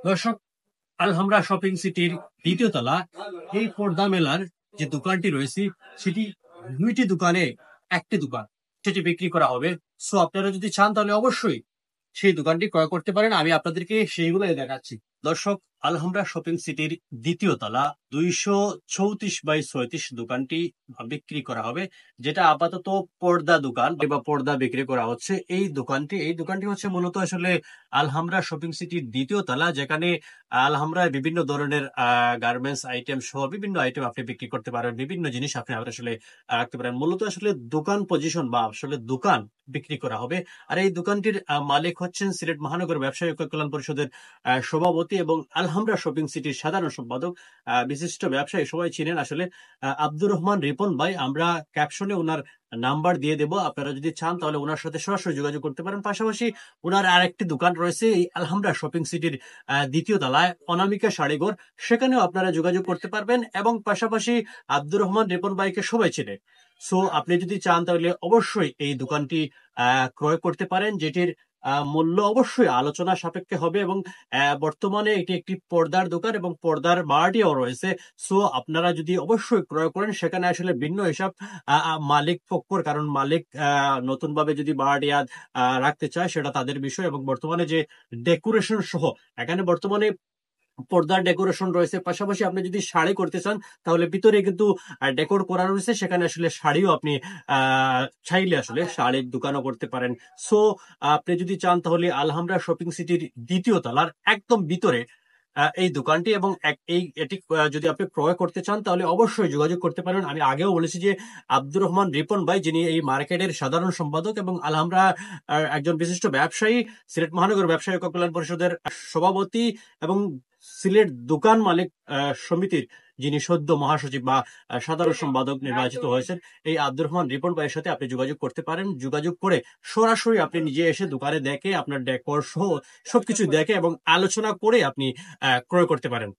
দর্শক, আলহামরা শপিং সিটির দ্বিতীয় তলা এই পর্দা মেলার যে দোকানটি রয়েছে সেটি দুইটি দোকানে একটি দোকান সেটি বিক্রি করা হবে। সো আপনারা যদি চান তাহলে অবশ্যই সেই দোকানটি ক্রয় করতে পারেন। আমি আপনাদেরকে সেইগুলোই দেখাচ্ছি। দর্শক, আলহামরা শপিং সিটির দ্বিতীয় তলা 234/36 দোকানটি বিক্রি করা হবে, যেটা আপাতত পর্দা দোকান বা পর্দা বিক্রি করা হচ্ছে। এই দোকানটি হচ্ছে মূলত আসলে আলহামরা শপিং সিটির দ্বিতীয় তলা, যেখানে আলহামরায় বিভিন্ন ধরনের গার্মেন্টস আইটেম সহ বিভিন্ন আইটেম আপনি বিক্রি করতে পারেন, বিভিন্ন জিনিস আপনি আসলে রাখতে পারেন। মূলত আসলে দোকান পজিশন বা আসলে দোকান বিক্রি করা হবে। আর এই দোকানটির মালিক হচ্ছেন সিলেট মহানগর ব্যবসায়ী ঐক্য কল্যাণ পরিষদের সভাপতি এবং আলহামরা শপিং সিটির সাধারণ সম্পাদক, বিশিষ্ট ব্যবসায়ী, সবাই চিনেন আসলে আব্দুর রহমান রিপন ভাই। আমরা ক্যাপশনে ওনার নাম্বার দিয়ে দেব, আপনারা যদি চান তাহলে ওনার সাথে সরাসরি যোগাযোগ করতে পারেন। পাশাপাশি ওনার আরেকটি দোকান রয়েছে এই আলহামরা শপিং সিটির দ্বিতীয় তলায় অনামিকা শাড়িঘর, সেখানেও আপনারা যোগাযোগ করতে পারবেন। এবং পাশাপাশি আব্দুর রহমান রিপন ভাইকে সবাই চেনে। সো আপনি যদি চান তাহলে অবশ্যই এই দোকানটি ক্রয় করতে পারেন, যেটির মূল্য অবশ্যই আলোচনা সাপেক্ষে হবে। এবং বর্তমানে এটি একটি পর্দার দোকান এবং পর্দার বাড়িও রয়েছে। সো আপনারা যদি অবশ্যই ক্রয় করেন, সেখানে আসলে ভিন্ন হিসাব মালিক পক্ষর, কারণ মালিক নতুন ভাবে যদি বাড়িয়া রাখতে চায় সেটা তাদের বিষয়। এবং বর্তমানে যে ডেকোরেশন সহ এখানে বর্তমানে পর্দার ডেকোরেশন রয়েছে, পাশাপাশি আপনি যদি শাড়ি করতে চান তাহলে ভিতরে কিন্তু ডেকোর করা রয়েছে, সেখানে আসলে শাড়িও আপনি চাইলে আসলে শাড়ির দোকানও করতে পারেন। সো আপনি যদি চান তাহলে আলহামরা শপিং সিটির দ্বিতীয় তলার একদম ভিতরে এই দোকানটি, এবং এটি যদি আপনি ক্রয় করতে চান তাহলে অবশ্যই যোগাযোগ করতে পারেন। আমি আগেও বলেছি যে আব্দুর রহমান রিপন ভাই, যিনি এই মার্কেটের সাধারণ সম্পাদক এবং আলহামরা একজন বিশিষ্ট ব্যবসায়ী, সিলেট মহানগর ব্যবসায়ী ঐক্য কল্যাণ পরিষদের সভাপতি এবং সিলেট দোকান মালিক সমিতির যিনি সদ্য মহাসচিব বা সাধারণ সম্পাদক নির্বাচিত হয়েছেন, এই আব্দুর রহমান রিপন ভাইয়ের সাথে আপনি যোগাযোগ করতে পারেন। যোগাযোগ করে সরাসরি আপনি নিজে এসে দোকানে দেখে আপনার ডেকোর সহ সবকিছু দেখে এবং আলোচনা করে আপনি ক্রয় করতে পারেন।